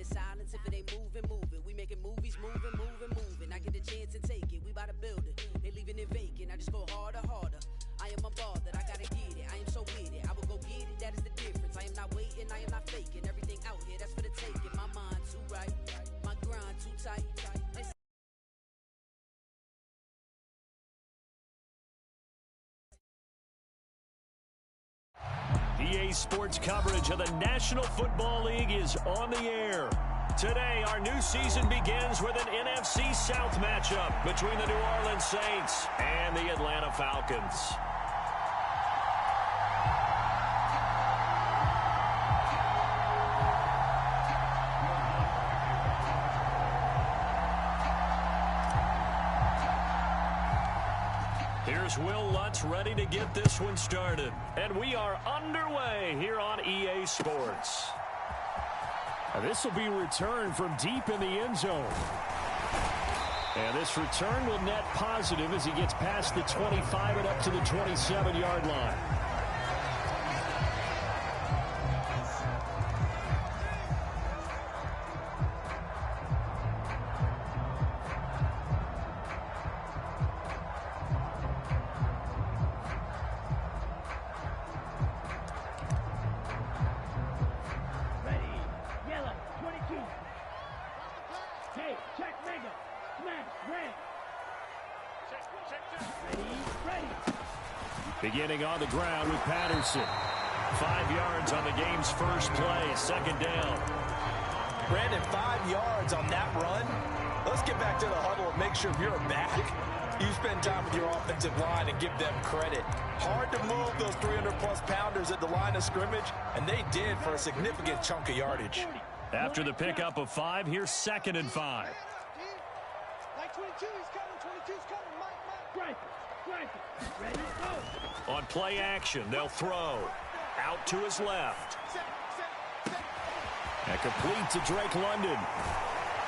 in silence if it ain't moving, moving. We making movies, moving, moving, moving. I get a chance to take it. We bout to build it. They leaving it vacant. I just go harder, harder. I am a ball that I gotta get it. I am so with it. I will go get it. That is the difference. I am not waiting. I am not faking. Everything out here, that's for the taking. My mind too right. My grind too tight. This EA Sports coverage of the National Football League is on the air. Today, our new season begins with an NFC South matchup between the New Orleans Saints and the Atlanta Falcons. Here's Will Lutz ready to get this one started. And we are underway here on EA Sports. This will be returned from deep in the end zone. And this return will net positive as he gets past the 25 and up to the 27-yard line. Beginning on the ground with Patterson. 5 yards on the game's first play, second down. Brandon, 5 yards on that run. Let's get back to the huddle and make sure you're back. You spend time with your offensive line and give them credit. Hard to move those 300-plus pounders at the line of scrimmage, and they did for a significant chunk of yardage. After the pickup of 5, here's 2nd and 5. Like 22, he's coming, 22's coming. Mike. Ready, go. On play action, they'll throw. Out to his left. And complete to Drake London.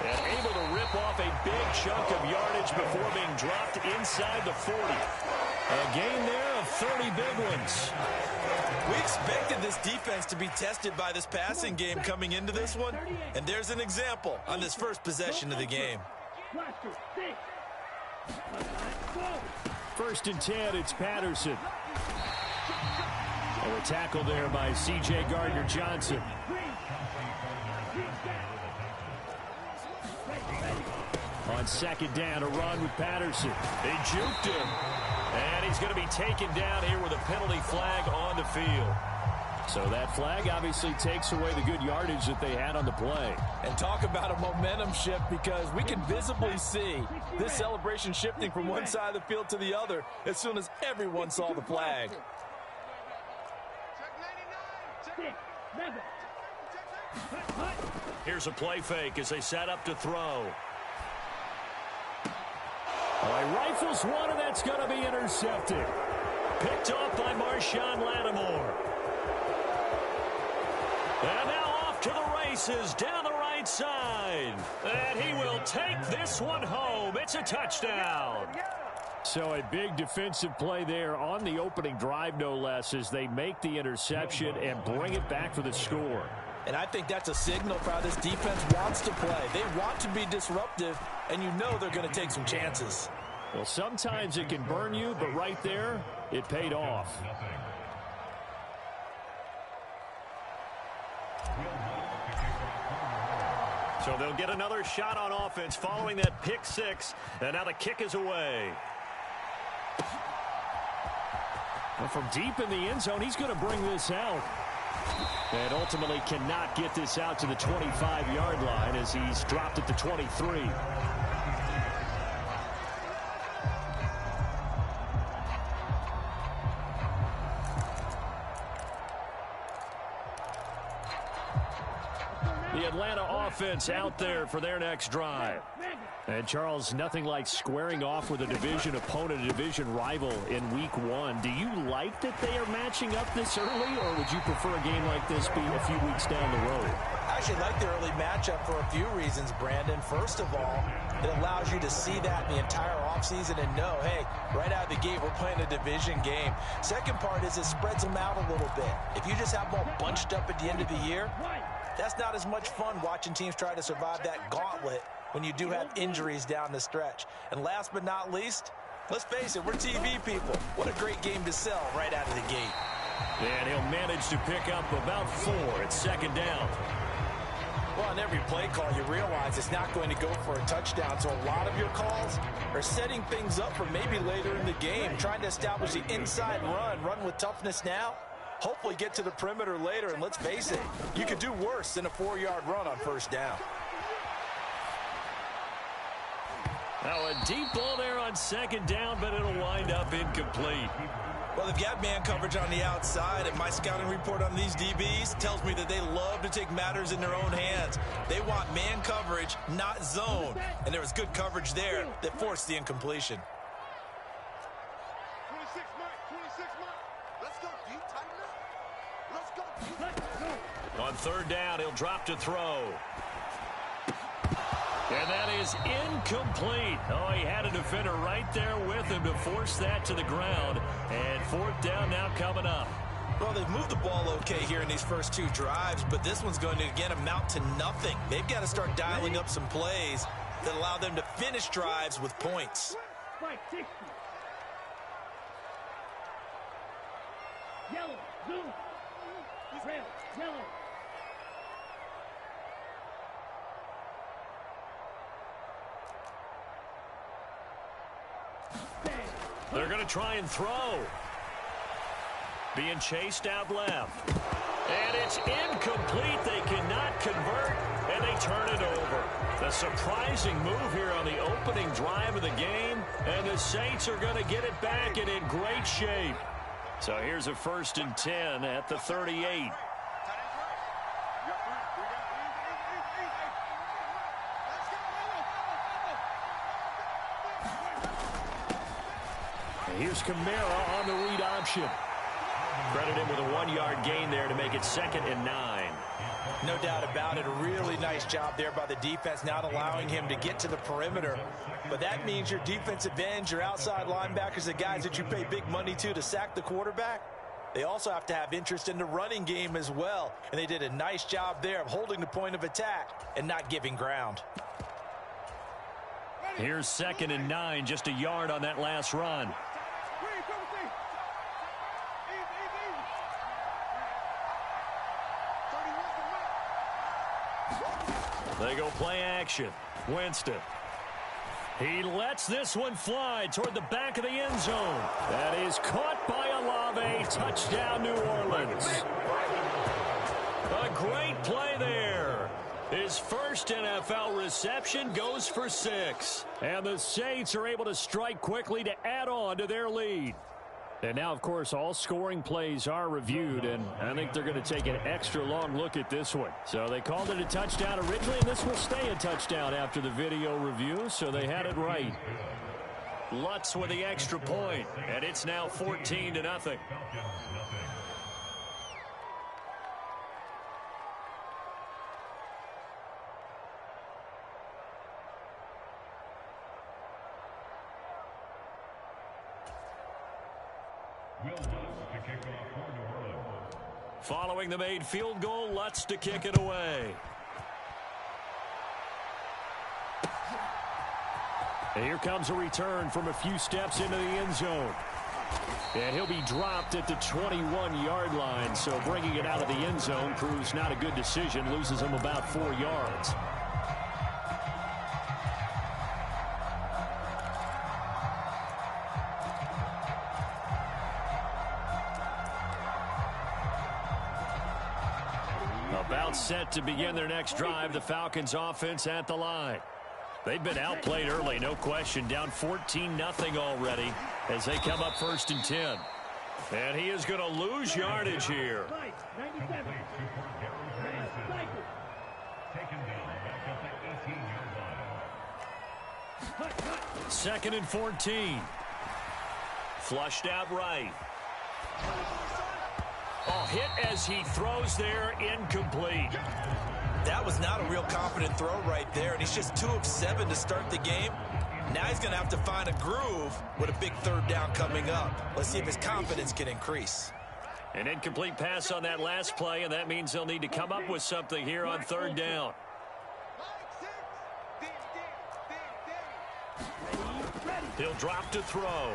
And able to rip off a big chunk of yardage before being dropped inside the 40. A gain there of 30 big ones. We expected this defense to be tested by this passing game coming into this one. And there's an example on this first possession of the game. 1st and 10, it's Patterson. And a tackle there by C.J. Gardner-Johnson. On 2nd down, a run with Patterson. They juked him. And he's going to be taken down here with a penalty flag on the field. So that flag obviously takes away the good yardage that they had on the play. And talk about a momentum shift, because we can visibly see this celebration shifting from one side of the field to the other as soon as everyone saw the flag. Here's a play fake as they set up to throw. He rifles one, and that's going to be intercepted. Picked off by Marshawn Lattimore. And now off to the races down the right side. And he will take this one home. It's a touchdown. So a big defensive play there on the opening drive, no less, as they make the interception and bring it back for the score. And I think that's a signal for how this defense wants to play. They want to be disruptive, and you know they're going to take some chances. Well, sometimes it can burn you, but right there, it paid off. So they'll get another shot on offense following that pick 6, and now the kick is away. Well, from deep in the end zone, he's going to bring this out. And ultimately cannot get this out to the 25-yard line as he's dropped at the 23. The Atlanta offense out there for their next drive. And, Charles, nothing like squaring off with a division opponent, a division rival in Week 1. Do you like that they are matching up this early, or would you prefer a game like this be a few weeks down the road? I actually like the early matchup for a few reasons, Brandon. First of all, it allows you to see that in the entire offseason and know, hey, right out of the gate, we're playing a division game. Second part is it spreads them out a little bit. If you just have them all bunched up at the end of the year, That's not as much fun watching teams try to survive that gauntlet when you do have injuries down the stretch. And last but not least, let's face it, we're TV people. What a great game to sell right out of the gate. And he'll manage to pick up about 4 at second down. Well, on every play call, you realize it's not going to go for a touchdown. So a lot of your calls are setting things up for maybe later in the game, trying to establish the inside run with toughness now. Hopefully get to the perimeter later, and let's face it, you could do worse than a 4-yard run on first down. Now a deep ball there on second down, but it'll wind up incomplete. Well, they've got man coverage on the outside, and my scouting report on these DBs tells me that they love to take matters in their own hands. They want man coverage, not zone. And there was good coverage there that forced the incompletion. 26 mark. Let's go, D. Tighten up. Let's go, D. On third down, he'll drop to throw. And that is incomplete. Oh, he had a defender right there with him to force that to the ground. And fourth down now coming up. Well, they've moved the ball okay here in these first 2 drives, but this one's going to, again, amount to nothing. They've got to start dialing up some plays that allow them to finish drives with points. Spike 60. Yellow, blue. Red, yellow. They're going to try and throw. Being chased out left. And it's incomplete. They cannot convert, and they turn it over. A surprising move here on the opening drive of the game, and the Saints are going to get it back and in great shape. So here's a 1st and 10 at the 38. Here's Kamara on the read option. Credit him with a 1-yard gain there to make it 2nd and 9. No doubt about it. A really nice job there by the defense, not allowing him to get to the perimeter. But that means your defensive ends, your outside linebackers, the guys that you pay big money to sack the quarterback, they also have to have interest in the running game as well. And they did a nice job there of holding the point of attack and not giving ground. Here's 2nd and 9, just a yard on that last run. They go play action. Winston. He lets this one fly toward the back of the end zone. That is caught by Olave. Touchdown, New Orleans. A great play there. His first NFL reception goes for 6. And the Saints are able to strike quickly to add on to their lead. And now, of course, all scoring plays are reviewed, and I think they're going to take an extra long look at this one. So they called it a touchdown originally, and this will stay a touchdown after the video review, so they had it right. Lutz with the extra point, and it's now 14-0. Following the made field goal, Lutz to kick it away. And here comes a return from a few steps into the end zone. And he'll be dropped at the 21-yard line, so bringing it out of the end zone proves not a good decision, loses him about 4 yards. About set to begin their next drive, the Falcons offense at the line. They've been outplayed early, no question, down 14-0 already as they come up 1st and 10. And he is going to lose yardage here. 2nd and 14. Flushed out right. Oh, hit as he throws there, incomplete. That was not a real confident throw right there, and he's just 2 of 7 to start the game. Now he's going to have to find a groove with a big 3rd down coming up. Let's see if his confidence can increase. An incomplete pass on that last play, and that means they'll need to come up with something here on third down. He'll drop to throw.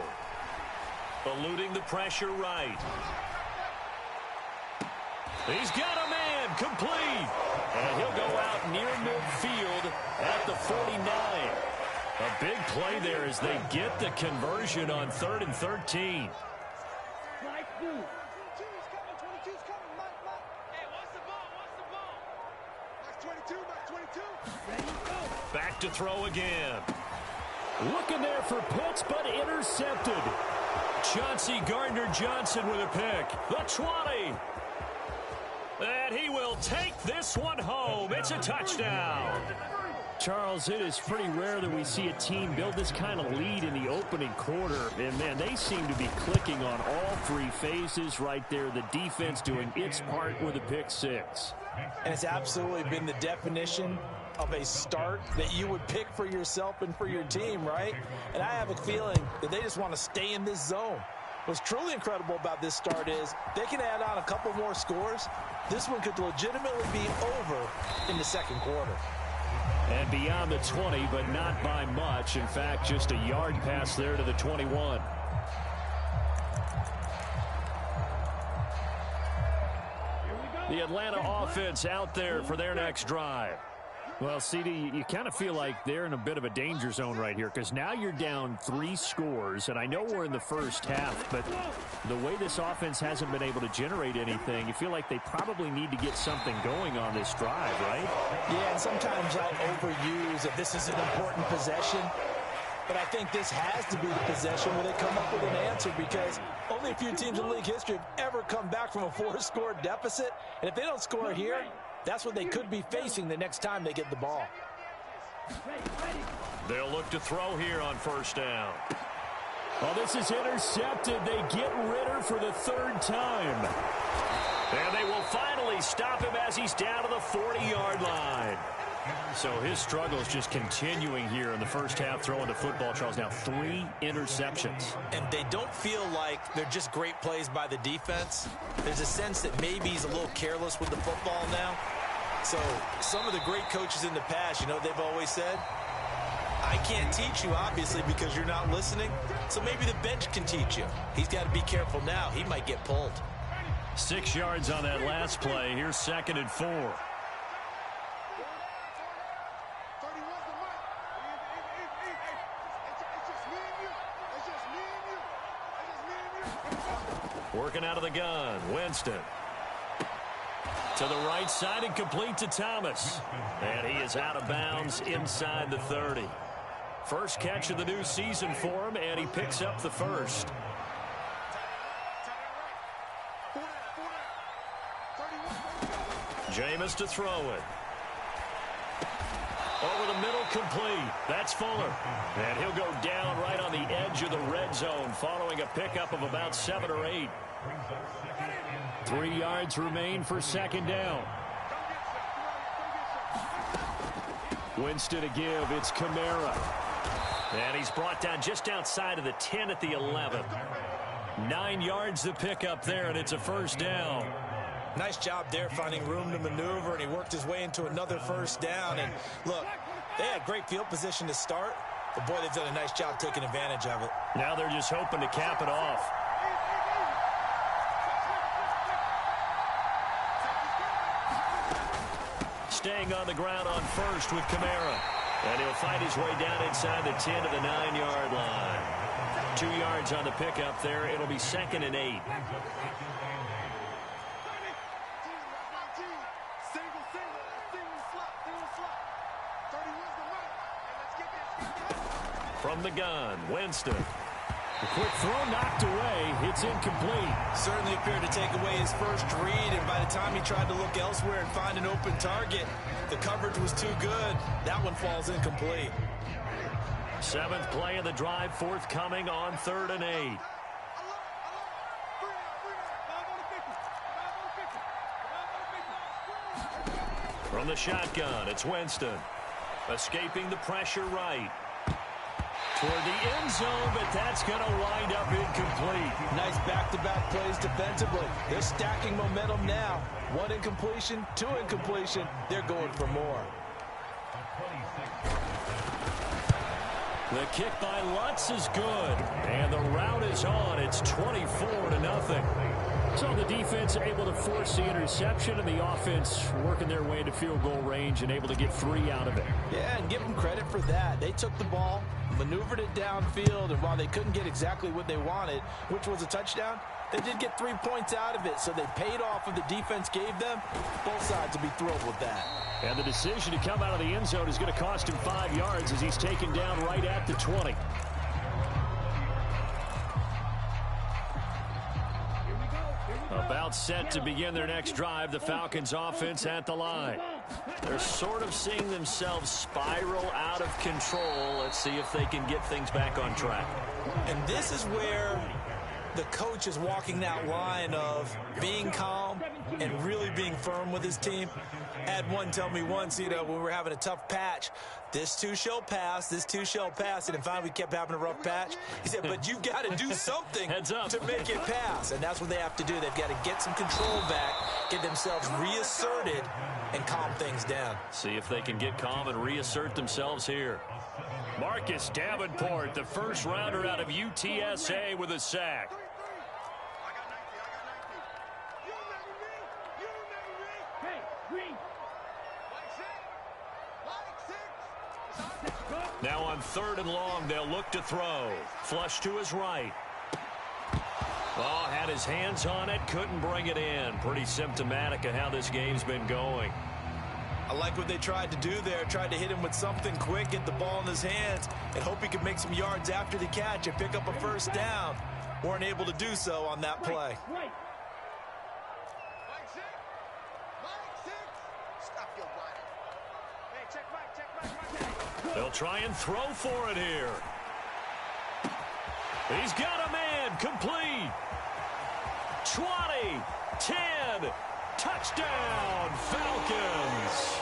Eluding the pressure right. He's got a man, complete. And he'll go out near midfield at the 49. A big play there as they get the conversion on 3rd and 13. Back to throw again. Looking there for Pitts, but intercepted. Chauncey Gardner-Johnson with a pick. The 20. And he will take this one home. It's a touchdown. Charles, it is pretty rare that we see a team build this kind of lead in the opening quarter. And, man, they seem to be clicking on all three phases right there. The defense doing its part with a pick six. And it's absolutely been the definition of a start that you would pick for yourself and for your team, right? And I have a feeling that they just want to stay in this zone. What's truly incredible about this start is they can add on a couple more scores. This one could legitimately be over in the second quarter. And beyond the 20, but not by much. In fact, just a yard pass there to the 21. The Atlanta offense out there for their next drive. Well, CD, you kind of feel like they're in a bit of a danger zone right here because now you're down 3 scores, and I know we're in the first half, but the way this offense hasn't been able to generate anything, you feel like they probably need to get something going on this drive, right? Yeah, and sometimes I'll overuse that this is an important possession, but I think this has to be the possession where they come up with an answer because only a few teams in league history have ever come back from a 4-score deficit, and if they don't score here, that's what they could be facing the next time they get the ball. They'll look to throw here on first down. Oh, this is intercepted. They get Ritter for the 3rd time. And they will finally stop him as he's down to the 40-yard line. So his struggle is just continuing here in the first half, throwing the football, Charles. Now 3 interceptions. And they don't feel like they're just great plays by the defense. There's a sense that maybe he's a little careless with the football now. So some of the great coaches in the past, you know, they've always said, I can't teach you, obviously, because you're not listening. So maybe the bench can teach you. He's got to be careful now. He might get pulled. 6 yards on that last play. Here's 2nd and 4. Working out of the gun, Winston. To the right side and complete to Thomas. And he is out of bounds inside the 30. First catch of the new season for him, and he picks up the first. Jameis to throw it. Over the middle, complete. That's Fuller. And he'll go down right on the edge of the red zone following a pickup of about 7 or 8. 3 yards remain for 2nd down. Winston to give. It's Kamara. And he's brought down just outside of the 10 at the 11. 9 yards to pick up there, and it's a first down. Nice job there finding room to maneuver, and he worked his way into another first down. And look, they had great field position to start, but boy, they've done a nice job taking advantage of it. Now they're just hoping to cap it off. Staying on the ground on first with Kamara. And he'll fight his way down inside the 10 to the 9-yard line. 2 yards on the pickup there. It'll be 2nd and 8. From the gun, Winston. The quick throw knocked away. It's incomplete. Certainly appeared to take away his first read, and by the time he tried to look elsewhere and find an open target, the coverage was too good. That one falls incomplete. 7th play of the drive, forthcoming on 3rd and 8. From the shotgun, it's Winston. Escaping the pressure right. toward the end zone, but that's going to wind up incomplete. Nice back-to-back plays defensively. They're stacking momentum now. 1 incompletion, 2 incompletion. They're going for more. The kick by Lutz is good, and the route is on. It's 24-0. So the defense able to force the interception, and the offense working their way into field goal range and able to get 3 out of it. Yeah, and give them credit for that. They took the ball, maneuvered it downfield, and while they couldn't get exactly what they wanted, which was a touchdown, they did get 3 points out of it, so they paid off what the defense gave them. Both sides will be thrilled with that. And the decision to come out of the end zone is going to cost him 5 yards as he's taken down right at the 20. About set to begin their next drive, the Falcons offense at the line. They're sort of seeing themselves spiral out of control. Let's see if they can get things back on track. And this is where the coach is walking that line of being calm and really being firm with his team. I had one tell me once, when we were having a tough patch, this too shall pass, this too shall pass. And finally we kept having a rough patch. He said, but you've got to do something to make it pass. And that's what they have to do. They've got to get some control back, get themselves reasserted, and calm things down. See if they can get calm and reassert themselves here. Marcus Davenport, the first rounder out of UTSA with a sack. Now on 3rd and long, they'll look to throw. Flush to his right. Oh, had his hands on it, couldn't bring it in. Pretty symptomatic of how this game's been going. I like what they tried to do there. Tried to hit him with something quick, get the ball in his hands, and hope he could make some yards after the catch and pick up a first down. Weren't able to do so on that play. They'll try and throw for it here. He's got a man, complete. 20, 10, touchdown, Falcons.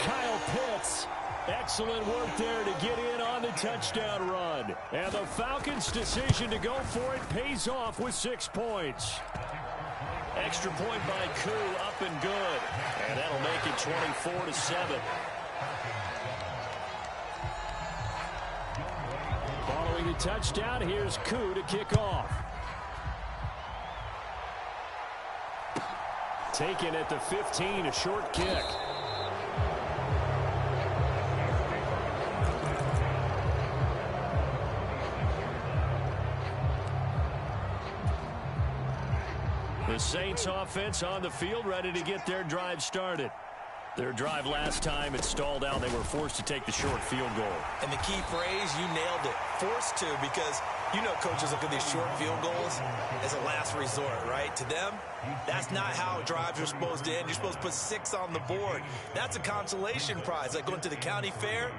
Kyle Pitts, excellent work there to get in on the touchdown run. And the Falcons' decision to go for it pays off with 6 points. Extra point by Koo, up and good. And that'll make it 24-7. Following the touchdown, here's Koo to kick off. Taken at the 15, a short kick. The Saints offense on the field, ready to get their drive started. Their drive last time, it stalled out. They were forced to take the short field goal. And the key phrase, you nailed it, forced to, because coaches look at these short field goals as a last resort, right? To them, that's not how drives are supposed to end. You're supposed to put 6 on the board. That's a consolation prize. Like going to the county fair,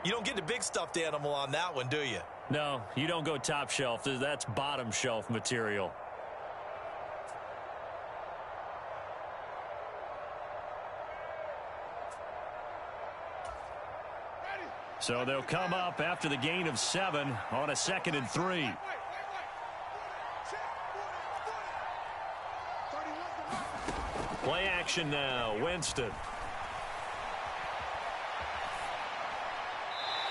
you don't get the big stuffed animal on that one, do you? No, you don't go top shelf. That's bottom shelf material. So they'll come up after the gain of 7 on a 2nd and 3. Play action now, Winston.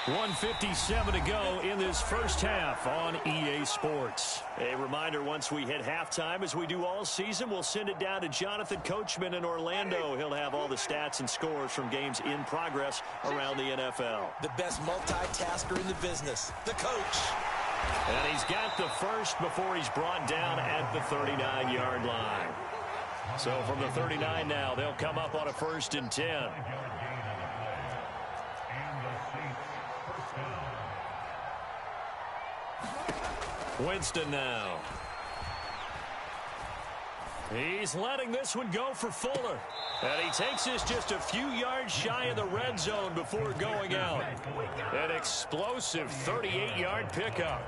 1:57 to go in this first half on EA Sports. A reminder, once we hit halftime, as we do all season, we'll send it down to Jonathan Coachman in Orlando. He'll have all the stats and scores from games in progress around the NFL. The best multitasker in the business, the coach. And he's got the first before he's brought down at the 39-yard line. So from the 39 now, they'll come up on a 1st and 10. Winston now. He's letting this one go for Fuller. And he takes this just a few yards shy of the red zone before going out. An explosive 38-yard pickup.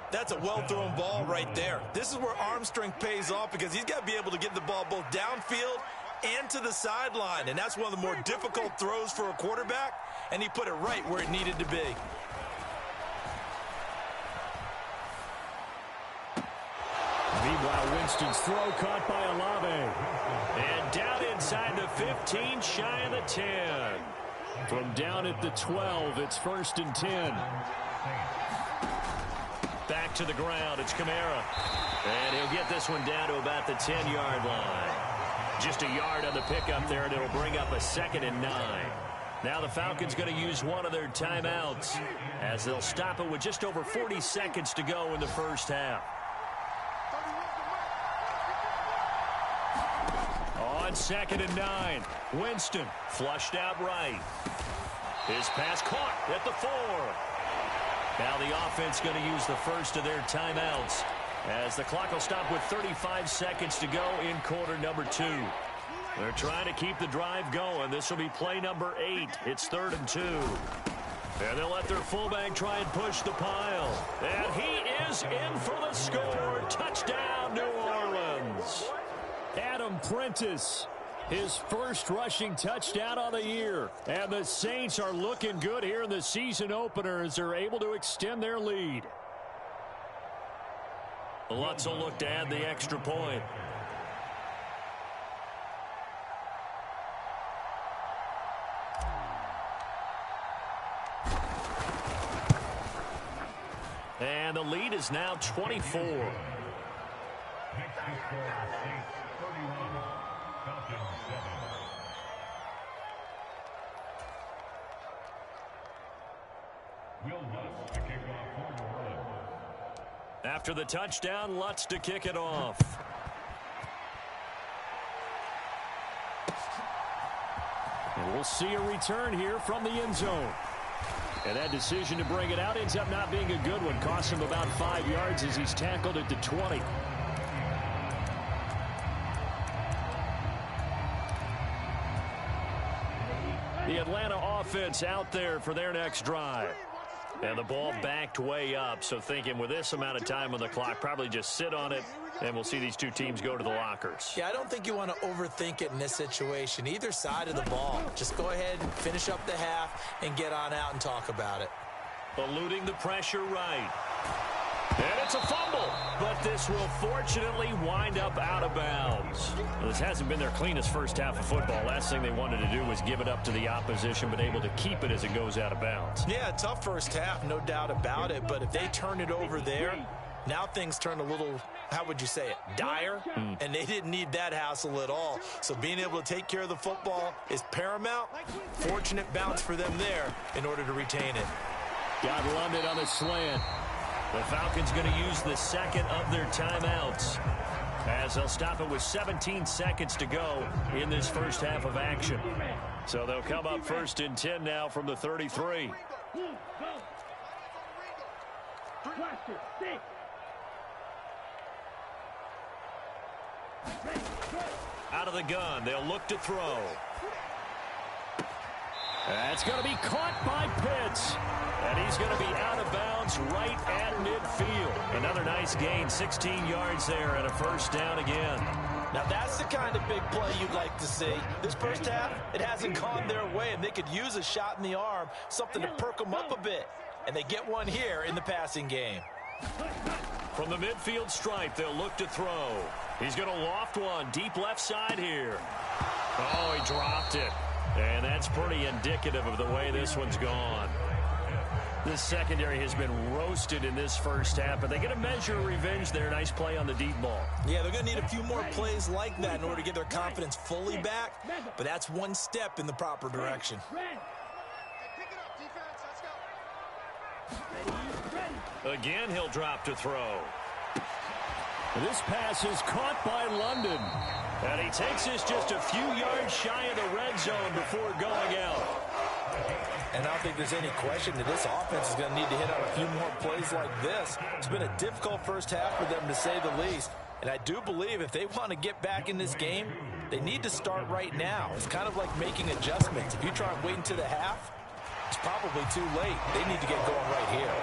That's a well-thrown ball right there. This is where arm strength pays off, because he's got to be able to get the ball both downfield and to the sideline. And that's one of the more difficult throws for a quarterback. And he put it right where it needed to be. Meanwhile, Winston's throw caught by Olave. And down inside the 15, shy of the 10. From down at the 12, it's 1st and 10. Back to the ground, it's Kamara. And he'll get this one down to about the 10-yard line. Just a yard on the pickup there, and it'll bring up a 2nd and 9. Now the Falcons going to use one of their timeouts as they'll stop it with just over 40 seconds to go in the first half. On 2nd and 9, Winston flushed out right. His pass caught at the 4. Now the offense going to use the first of their timeouts as the clock will stop with 35 seconds to go in quarter number 2. They're trying to keep the drive going. This will be play number 8. It's 3rd and 2. And they'll let their fullback try and push the pile. And he is in for the score. Touchdown, New Orleans. Adam Prentice, his first rushing touchdown on the year. And the Saints are looking good here in the season opener as they're able to extend their lead. Lutz will look to add the extra point. And the lead is now 24. After the touchdown, Lutz to kick it off. And we'll see a return here from the end zone. And that decision to bring it out ends up not being a good one. Costs him about 5 yards as he's tackled at the 20. The Atlanta offense out there for their next drive. And the ball backed way up, so thinking with this amount of time on the clock, probably just sit on it, and we'll see these two teams go to the lockers. Yeah, I don't think you want to overthink it in this situation. Either side of the ball. Just go ahead and finish up the half and get on out and talk about it. Eluding the pressure right. And it's a fumble, but this will fortunately wind up out of bounds. Well, this hasn't been their cleanest first half of football. Last thing they wanted to do was give it up to the opposition, but able to keep it as it goes out of bounds. Yeah, tough first half, no doubt about it, but if they turn it over there, now things turn a little, how would you say it, dire, and they didn't need that hassle at all. So being able to take care of the football is paramount. Fortunate bounce for them there in order to retain it. Got London on the slant. The Falcons going to use the second of their timeouts as they'll stop it with 17 seconds to go in this first half of action. So they'll come up 1st and 10 now from the 33. Out of the gun, they'll look to throw. That's going to be caught by Pitts. And he's going to be out of bounds right at midfield. Another nice gain, 16 yards there, and a first down again. Now that's the kind of big play you'd like to see. This first half, it hasn't gone their way, and they could use a shot in the arm, something to perk them up a bit. And they get one here in the passing game. From the midfield stripe, they'll look to throw. He's going to loft one deep left side here. Oh, he dropped it. And that's pretty indicative of the way this one's gone. This secondary has been roasted in this first half, but they get a measure of revenge there. Nice play on the deep ball. Yeah, they're going to need a few more plays like that in order to get their confidence fully back, but that's one step in the proper direction. Again, he'll drop to throw. This pass is caught by London. And he takes this just a few yards shy of the red zone before going out. And I don't think there's any question that this offense is going to need to hit on a few more plays like this. It's been a difficult first half for them, to say the least. And I do believe if they want to get back in this game, they need to start right now. It's kind of like making adjustments. If you try and wait until the half, it's probably too late. They need to get going right here.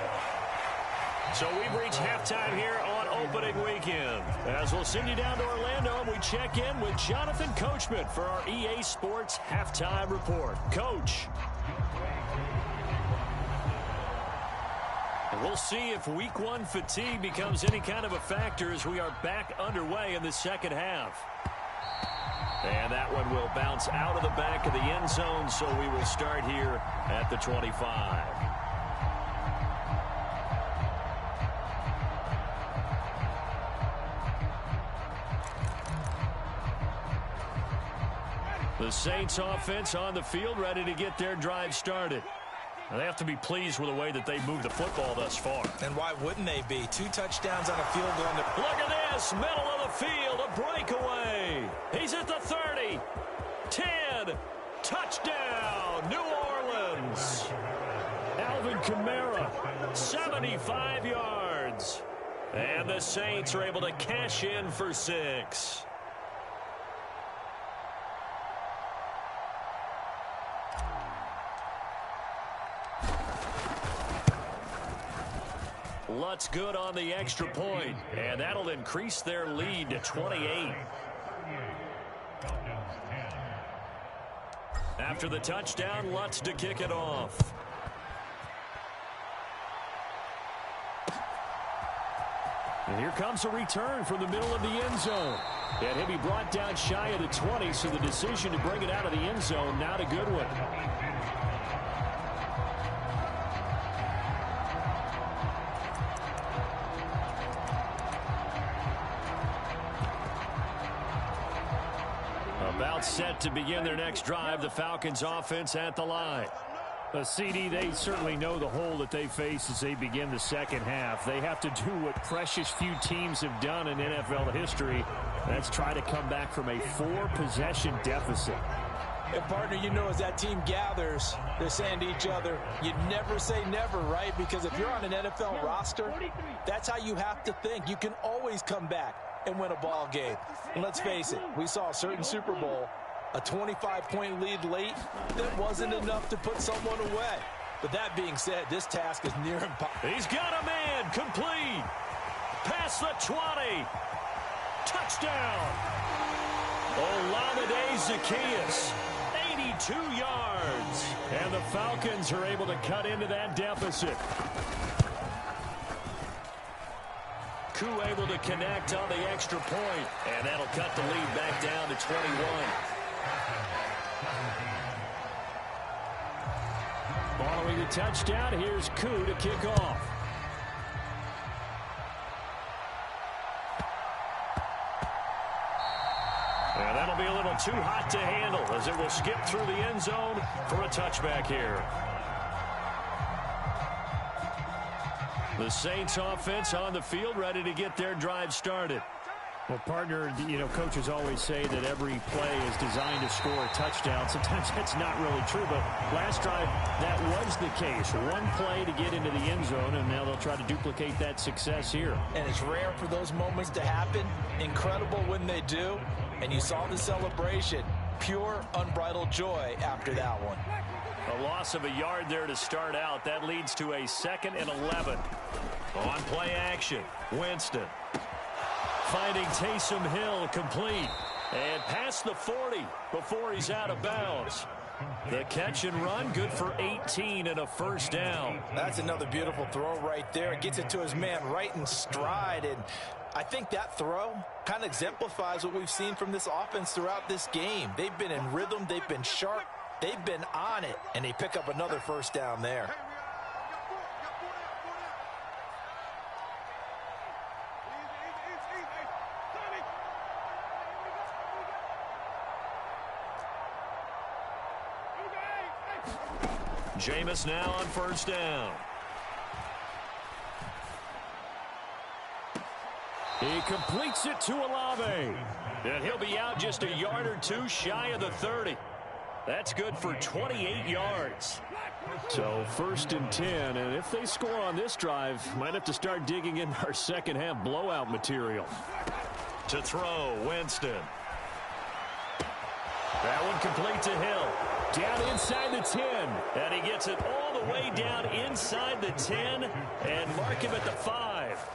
So we've reached halftime here on opening weekend. As we'll send you down to Orlando, and we check in with Jonathan Coachman for our EA Sports Halftime Report. Coach. And we'll see if week one fatigue becomes any kind of a factor as we are back underway in the second half. And that one will bounce out of the back of the end zone, so we will start here at the 25. The Saints offense on the field, ready to get their drive started. They have to be pleased with the way that they moved the football thus far. And why wouldn't they be? 2 touchdowns on a field goal. Look at this, middle of the field, a breakaway. He's at the 30, 10, touchdown, New Orleans. Alvin Kamara, 75 yards. And the Saints are able to cash in for 6. Lutz good on the extra point, and that'll increase their lead to 28. After the touchdown, Lutz to kick it off. And here comes a return from the middle of the end zone. And he'll be brought down shy of the 20, so the decision to bring it out of the end zone, not a good one. About set to begin their next drive, the Falcons offense at the line. CD, they certainly know the hole that they face as they begin the second half. They have to do what precious few teams have done in NFL history. That's try to come back from a 4-possession deficit. And partner, you know, as that team gathers, they're saying to each other, you never say never, right? Because if you're on an NFL roster, that's how you have to think. You can always come back and win a ball game. And let's face it, we saw a certain Super Bowl, a 25-point lead late that wasn't enough to put someone away. But that being said, this task is near impossible. He's got a man, complete, past the 20, touchdown. Olamide Zaccheaus, 82 yards, and the Falcons are able to cut into that deficit. Koo able to connect on the extra point, and that'll cut the lead back down to 21. Following the touchdown, here's Koo to kick off. And that'll be a little too hot to handle as it will skip through the end zone for a touchback here. The Saints offense on the field, ready to get their drive started. Well, partner, you know, coaches always say that every play is designed to score a touchdown. Sometimes that's not really true, but last drive, that was the case. One play to get into the end zone, and now they'll try to duplicate that success here. And it's rare for those moments to happen. Incredible when they do. And you saw the celebration. Pure, unbridled joy after that one. A loss of a yard there to start out. That leads to a 2nd and 11. On play action, Winston. Finding Taysom Hill complete. And past the 40 before he's out of bounds. The catch and run, good for 18 and a first down. That's another beautiful throw right there. Gets it to his man right in stride. And I think that throw kind of exemplifies what we've seen from this offense throughout this game. They've been in rhythm. They've been sharp. They've been on it. And they pick up another first down there. Jameis now on first down. He completes it to Olave. And he'll be out just a yard or two shy of the 30. That's good for 28 yards. So 1st and 10, and if they score on this drive, might have to start digging in our second half blowout material. To throw, Winston. That one complete to Hill. Down inside the 10. And he gets it all the way down inside the 10 and mark him at the 5.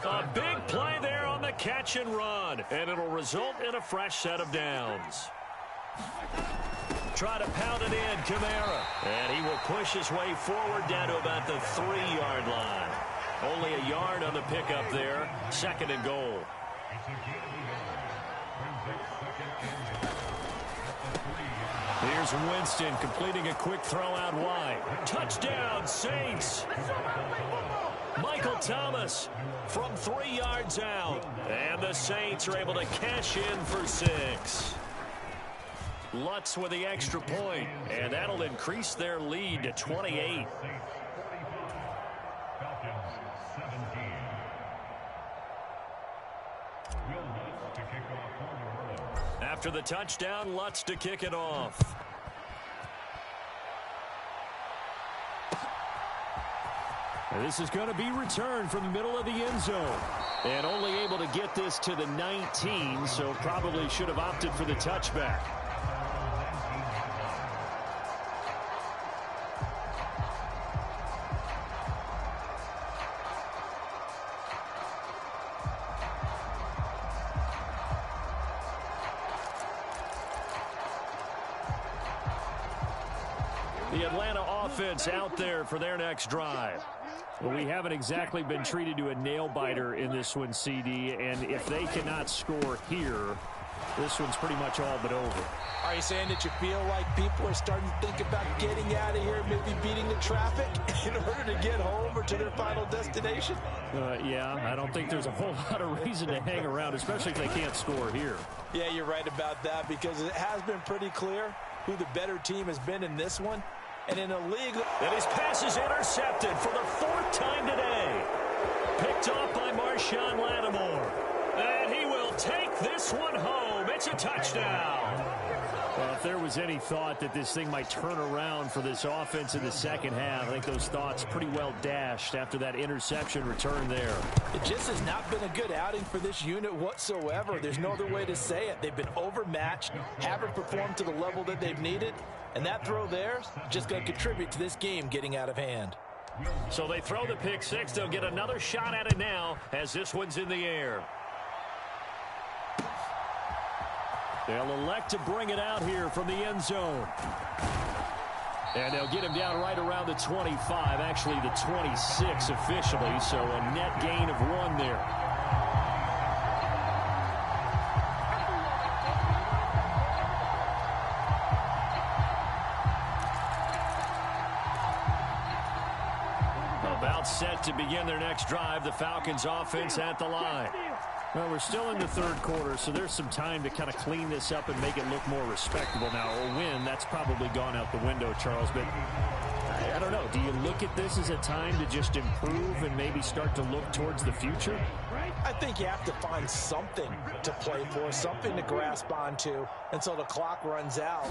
A big play there on the catch and run. And it'll result in a fresh set of downs. try to pound it in. Kamara. And he will push his way forward down to about the 3-yard line. Only a yard on the pickup there. 2nd and goal. Here's Winston completing a quick throw out wide. Touchdown, Saints. Michael Thomas from 3 yards out. And the Saints are able to cash in for 6. Lutz with the extra point, and that'll increase their lead to 28. After the touchdown, Lutz to kick it off. And this is going to be returned from the middle of the end zone. And only able to get this to the 19, so probably should have opted for the touchback. The Atlanta offense out there for their next drive. Well, we haven't exactly been treated to a nail-biter in this one, CD, and if they cannot score here, this one's pretty much all but over. Are you saying that you feel like people are starting to think about getting out of here, maybe beating the traffic in order to get home or to their final destination? Yeah, I don't think there's a whole lot of reason to hang around, especially if they can't score here. Yeah, you're right about that, because it has been pretty clear who the better team has been in this one. And in a league... And his pass is intercepted for the 4th time today. Picked off by Marshawn Lattimore. And he will take this one home. It's a touchdown. Well, if there was any thought that this thing might turn around for this offense in the second half, I think those thoughts pretty well dashed after that interception return there. It just has not been a good outing for this unit whatsoever. There's no other way to say it. They've been overmatched, haven't performed to the level that they've needed, and that throw there just going to contribute to this game getting out of hand. So they throw the pick 6. They'll get another shot at it now as this one's in the air. They'll elect to bring it out here from the end zone. And they'll get him down right around the 25, actually the 26 officially, so a net gain of 1 there. About set to begin their next drive, the Falcons offense at the line. Well, we're still in the 3rd quarter, so there's some time to kind of clean this up and make it look more respectable. Now, a win, that's probably gone out the window, Charles, but I don't know. Do you look at this as a time to just improve and maybe start to look towards the future? I think you have to find something to play for, something to grasp onto until the clock runs out.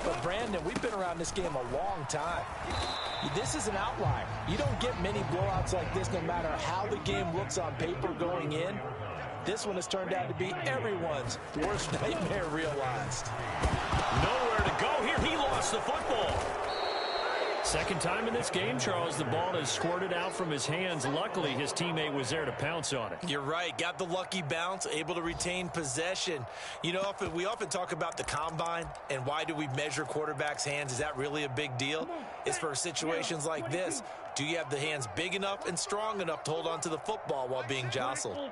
But, Brandon, we've been around this game a long time. This is an outlier. You don't get many blowouts like this no matter how the game looks on paper going in. This one has turned out to be everyone's worst nightmare realized. Nowhere to go here. He lost the football. Second time in this game, Charles, the ball has squirted out from his hands. Luckily, his teammate was there to pounce on it. You're right. Got the lucky bounce, able to retain possession. You know, we often talk about the combine and why do we measure quarterbacks' hands. Is that really a big deal? It's for situations like this. Do you have the hands big enough and strong enough to hold on to the football while being jostled?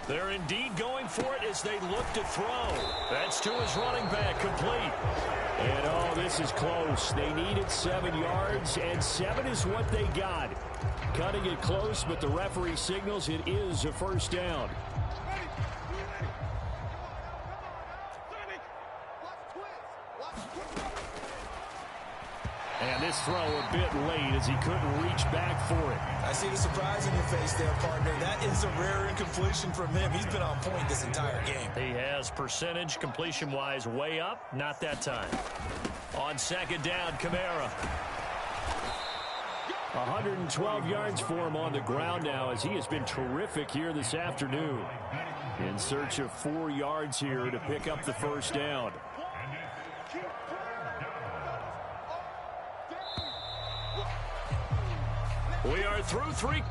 They're indeed going for it as they look to throw. That's to his running back, complete. And, oh, this is close. They needed 7 yards, and 7 is what they got. Cutting it close, but the referee signals it is a first down. And this throw a bit late as he couldn't reach back for it. I see the surprise in your face there, partner. That is a rare incompletion from him. He's been on point this entire game. He has percentage completion-wise way up. Not that time. On second down, Kamara. 112 yards for him on the ground now as he has been terrific here this afternoon. In search of 4 yards here to pick up the first down. We are through 3.